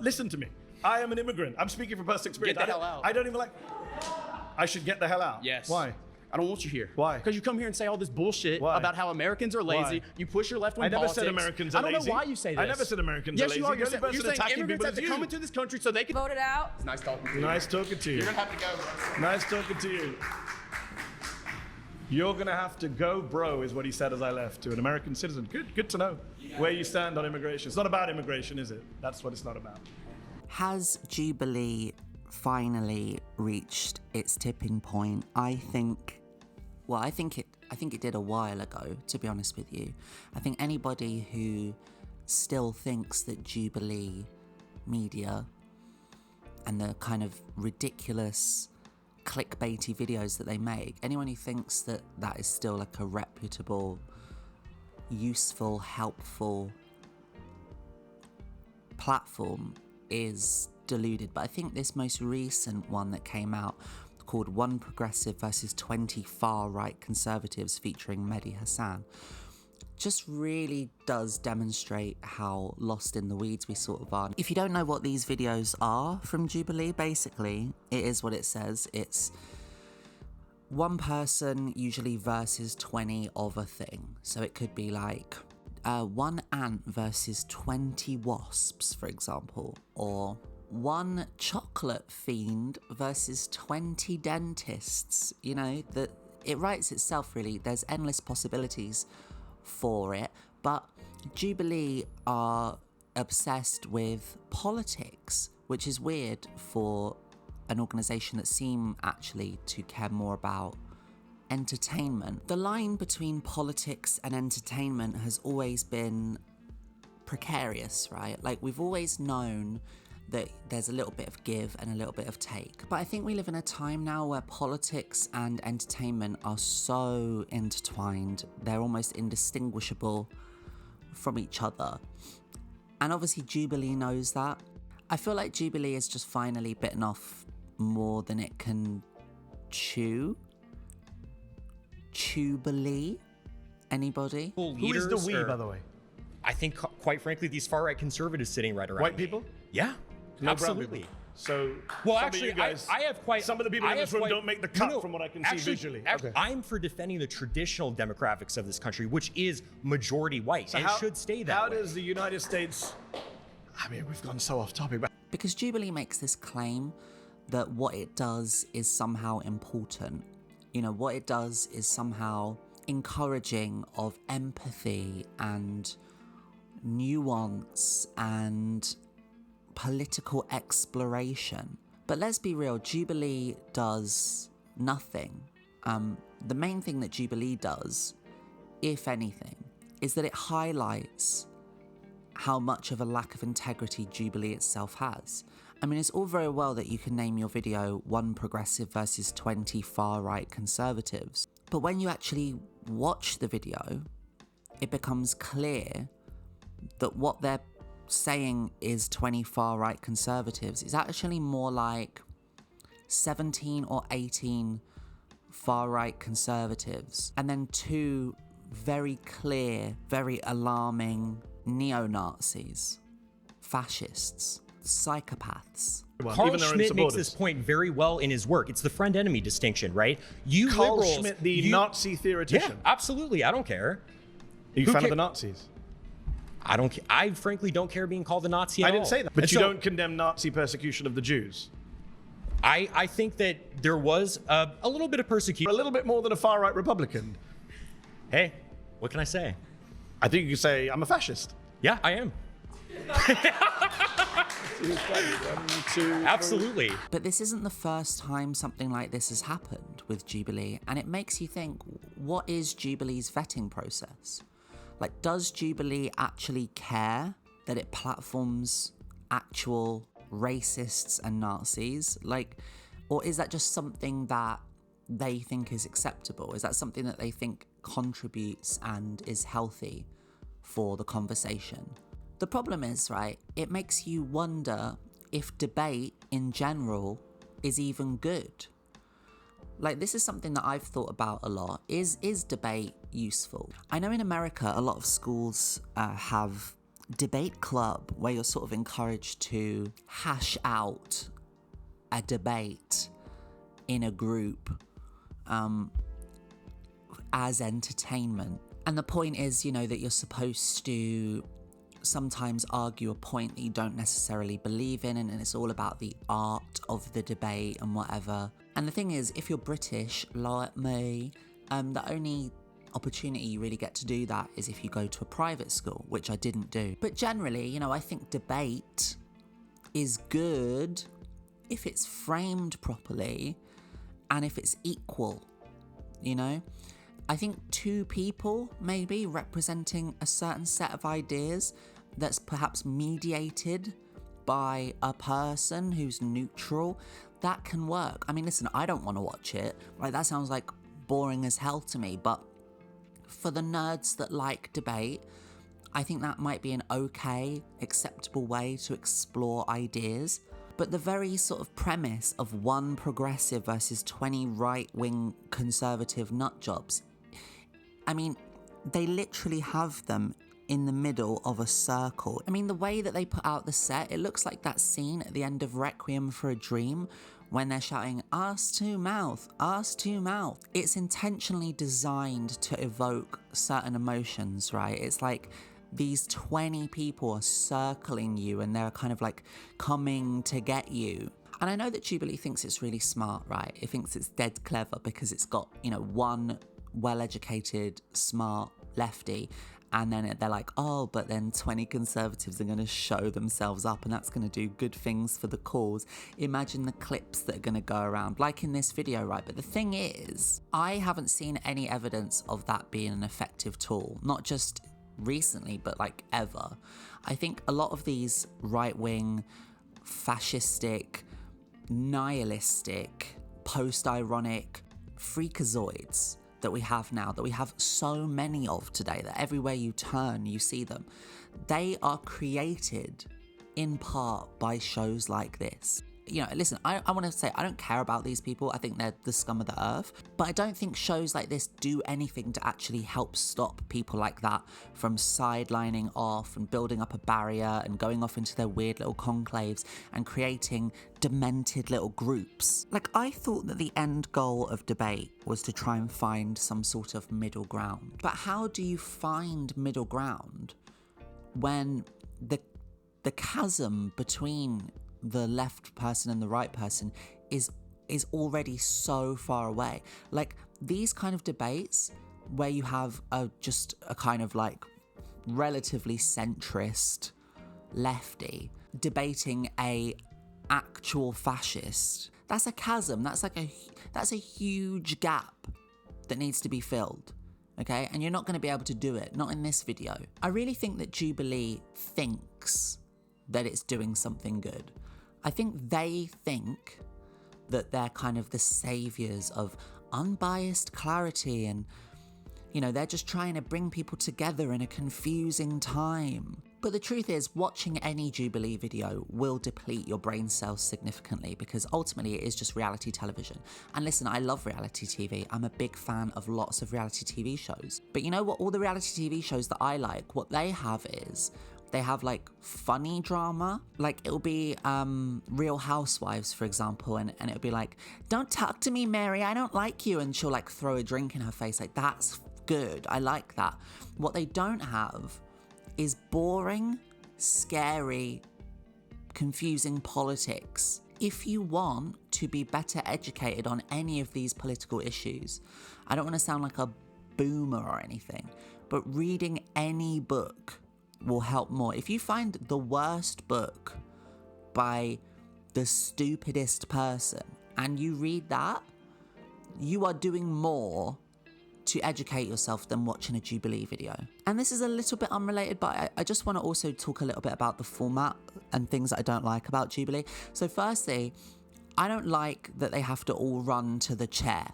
Listen to me. I am an immigrant. I'm speaking from personal experience. Get the hell out. I don't even like... I should get the hell out? Yes. Why? I don't want you here. Why? Because you come here and say all this bullshit Why? about how Americans are lazy. Why? You push your left-wing I never politics. said Americans are lazy. I don't know why you say this. I never said Americans are yes, lazy. you are. The only person You're saying attacking immigrants people have is to you. come into this country so they can... Vote it out. It's nice talking to you. Nice talking to you. You're going to have to go, bro. Nice talking to you. You're going to have to go, bro, is what he said as I left, to an American citizen. Good to know where you stand on immigration. It's not about immigration, is it? That's what it's not about. Has Jubilee finally reached its tipping point? I think it did a while ago, to be honest with you. I think anybody who still thinks that Jubilee media and the kind of ridiculous clickbaity videos that they make, anyone who thinks that that is still like a reputable, useful, helpful platform is deluded. But I think this most recent one that came out, called One Progressive versus 20 Far-Right Conservatives featuring Mehdi Hassan, just really does demonstrate how lost in the weeds we sort of are. If you don't know what these videos are from Jubilee, basically, it is what it says. It's one person usually versus 20 of a thing. So it could be like one ant versus 20 wasps, for example, or one chocolate fiend versus 20 dentists. You know, that it writes itself, really. There's endless possibilities for it, but Jubilee are obsessed with politics, which is weird for an organisation that seem actually to care more about entertainment. The line between politics and entertainment has always been precarious, right? Like, we've always known that there's a little bit of give and a little bit of take. But I think we live in a time now where politics and entertainment are so intertwined, they're almost indistinguishable from each other. And obviously Jubilee knows that. I feel like Jubilee has just finally bitten off more than it can chew. Jubilee? Anybody? Who is the we, by the way? I think, quite frankly, these far-right conservatives sitting right around White me. people? Yeah, No absolutely. So, Well, some actually, of you guys, I have quite... some of the people in this room don't make the cut from what I can see visually. Actually, I'm for defending the traditional demographics of this country, which is majority white, and should stay that way. How does the United States... I mean, we've gone so off topic, but... Because Jubilee makes this claim that what it does is somehow important. You know, what it does is somehow encouraging of empathy and nuance and political exploration. But let's be real, Jubilee does nothing. The main thing that Jubilee does, if anything, is that it highlights how much of a lack of integrity Jubilee itself has. I mean, it's all very well that you can name your video One Progressive versus 20 Far-Right Conservatives, but when you actually watch the video, it becomes clear that what they're saying is 20 far-right conservatives is actually more like 17 or 18 far-right conservatives, and then two very clear, very alarming neo-Nazis, fascists, psychopaths. Carl Schmitt makes this point very well in his work. It's the friend-enemy distinction, right? You Carl liberals, Schmitt, the Nazi theoretician. Yeah, absolutely. I don't care. Are you a fan of the Nazis? I don't. I frankly don't care being called a Nazi at all. I didn't say that. But And you so, don't condemn Nazi persecution of the Jews? I think that there was a little bit of persecution. A little bit more than a far-right Republican. Hey, what can I say? I think you could say, I'm a fascist. Yeah, I am. Absolutely. But this isn't the first time something like this has happened with Jubilee, and it makes you think, what is Jubilee's vetting process? Like, does Jubilee actually care that it platforms actual racists and Nazis? Like, or is that just something that they think is acceptable? Is that something that they think contributes and is healthy for the conversation? The problem is, right, it makes you wonder if debate in general is even good. Like, this is something that I've thought about a lot. Is debate useful? I know in America, a lot of schools have debate club where you're sort of encouraged to hash out a debate in a group as entertainment. And the point is, you know, that you're supposed to sometimes argue a point that you don't necessarily believe in, and it's all about the art of the debate and whatever. And the thing is, if you're British, like me, the only opportunity you really get to do that is if you go to a private school, which I didn't do. But generally, you know, I think debate is good if it's framed properly and if it's equal, you know? I think two people maybe representing a certain set of ideas that's perhaps mediated by a person who's neutral, that can work. I mean, listen, I don't want to watch it. Like, that sounds like boring as hell to me, but for the nerds that like debate, I think that might be an okay, acceptable way to explore ideas. But the very sort of premise of one progressive versus 20 right-wing conservative nutjobs, I mean, they literally have them in the middle of a circle. I mean, the way that they put out the set, it looks like that scene at the end of Requiem for a Dream when they're shouting, "Ass to mouth, ass to mouth." It's intentionally designed to evoke certain emotions, right? It's like these 20 people are circling you and they're kind of like coming to get you. And I know that Jubilee thinks it's really smart, right? It thinks it's dead clever because it's got, you know, one well-educated, smart lefty, and then they're like, oh, but then 20 conservatives are going to show themselves up and that's going to do good things for the cause. Imagine the clips that are going to go around, like in this video, right? But the thing is, I haven't seen any evidence of that being an effective tool, not just recently, but like ever. I think a lot of these right-wing, fascistic, nihilistic, post-ironic freakazoids that we have now, that we have so many of today, that everywhere you turn, you see them. They are created in part by shows like this. You know, listen, I want to say, I don't care about these people. I think they're the scum of the earth. But I don't think shows like this do anything to actually help stop people like that from sidelining off and building up a barrier and going off into their weird little conclaves and creating demented little groups. Like, I thought that the end goal of debate was to try and find some sort of middle ground. But how do you find middle ground when the chasm between the left person and the right person is already so far away? Like, these kind of debates where you have just a kind of like relatively centrist lefty debating a actual fascist, that's a chasm, that's a huge gap that needs to be filled. Okay, and you're not going to be able to do it, not in this video. I really think that Jubilee thinks that it's doing something good. I think they think that they're kind of the saviors of unbiased clarity and, you know, they're just trying to bring people together in a confusing time. But the truth is, watching any Jubilee video will deplete your brain cells significantly because ultimately it is just reality television. And listen, I love reality TV. I'm a big fan of lots of reality TV shows. But you know what? All the reality TV shows that I like, what they have is, they have like funny drama. Like, it'll be Real Housewives, for example, and it'll be like, "Don't talk to me, Mary, I don't like you," and she'll like throw a drink in her face. Like, that's good, I like that. What they don't have is boring, scary, confusing politics. If you want to be better educated on any of these political issues, I don't want to sound like a boomer or anything, but reading any book will help more. If you find the worst book by the stupidest person and you read that, you are doing more to educate yourself than watching a Jubilee video. And this is a little bit unrelated, but I just want to also talk a little bit about the format and things that I don't like about Jubilee. So firstly, I don't like that they have to all run to the chair.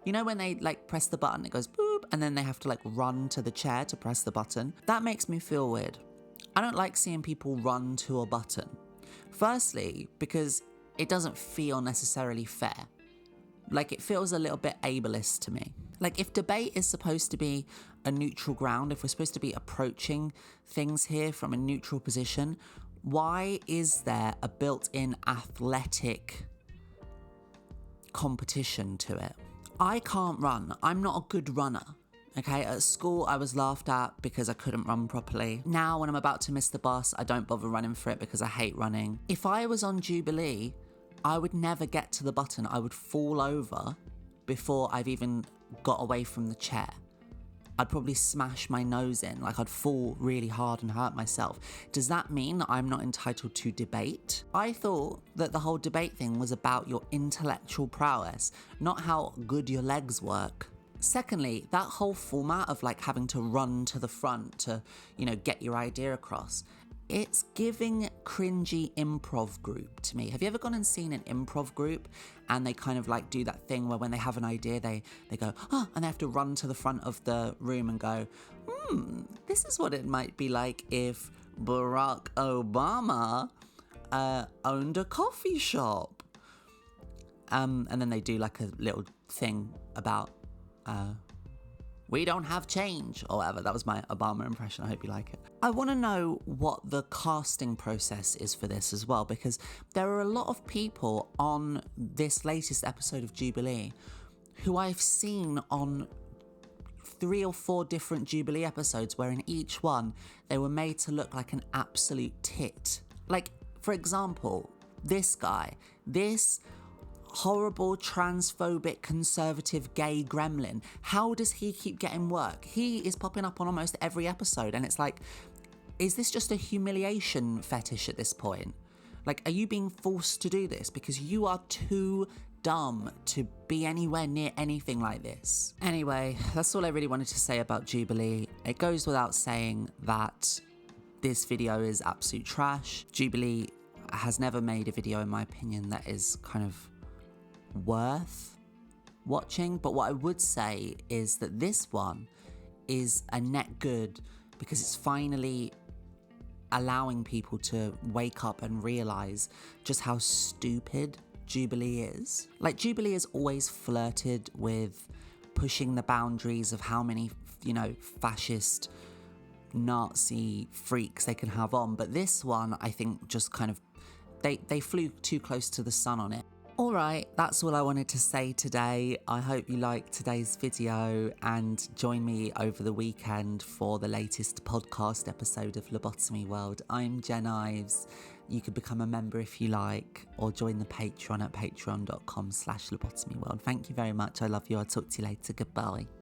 You know when they like press the button, it goes boop, and then they have to like run to the chair to press the button? That makes me feel weird. I don't like seeing people run to a button. Firstly, because it doesn't feel necessarily fair. Like, it feels a little bit ableist to me. Like, if debate is supposed to be a neutral ground, if we're supposed to be approaching things here from a neutral position, why is there a built-in athletic competition to it? I can't run. I'm not a good runner. Okay, at school I was laughed at because I couldn't run properly. Now when I'm about to miss the bus, I don't bother running for it because I hate running. If I was on Jubilee, I would never get to the button. I would fall over before I've even got away from the chair. I'd probably smash my nose in, like I'd fall really hard and hurt myself. Does that mean that I'm not entitled to debate? I thought that the whole debate thing was about your intellectual prowess, not how good your legs work. Secondly, that whole format of like having to run to the front to, get your idea across, it's giving cringy improv group to me. Have you ever gone and seen an improv group and they kind of like do that thing where when they have an idea, they go, and they have to run to the front of the room and go, this is what it might be like if Barack Obama owned a coffee shop. And then they do like a little thing about we don't have change or whatever. That was my Obama impression. I hope you like it. I want to know what the casting process is for this as well, because there are a lot of people on this latest episode of Jubilee who I've seen on 3 or 4 different Jubilee episodes where in each one they were made to look like an absolute tit. Like, for example, this guy, this horrible, transphobic, conservative, gay gremlin. How does he keep getting work? He is popping up on almost every episode, and it's like, is this just a humiliation fetish at this point? Like, are you being forced to do this because you are too dumb to be anywhere near anything like this? Anyway, that's all I really wanted to say about Jubilee. It goes without saying that this video is absolute trash. Jubilee has never made a video, in my opinion, that is kind of worth watching, but what I would say is that this one is a net good because it's finally allowing people to wake up and realize just how stupid Jubilee is. Like, Jubilee has always flirted with pushing the boundaries of how many, fascist Nazi freaks they can have on, but this one I think just kind of they flew too close to the sun on it. Alright, that's all I wanted to say today. I hope you liked today's video and join me over the weekend for the latest podcast episode of Lobotomy World. I'm Jen Ives. You could become a member if you like, or join the Patreon at patreon.com/lobotomyworld. Thank you very much. I love you. I'll talk to you later. Goodbye.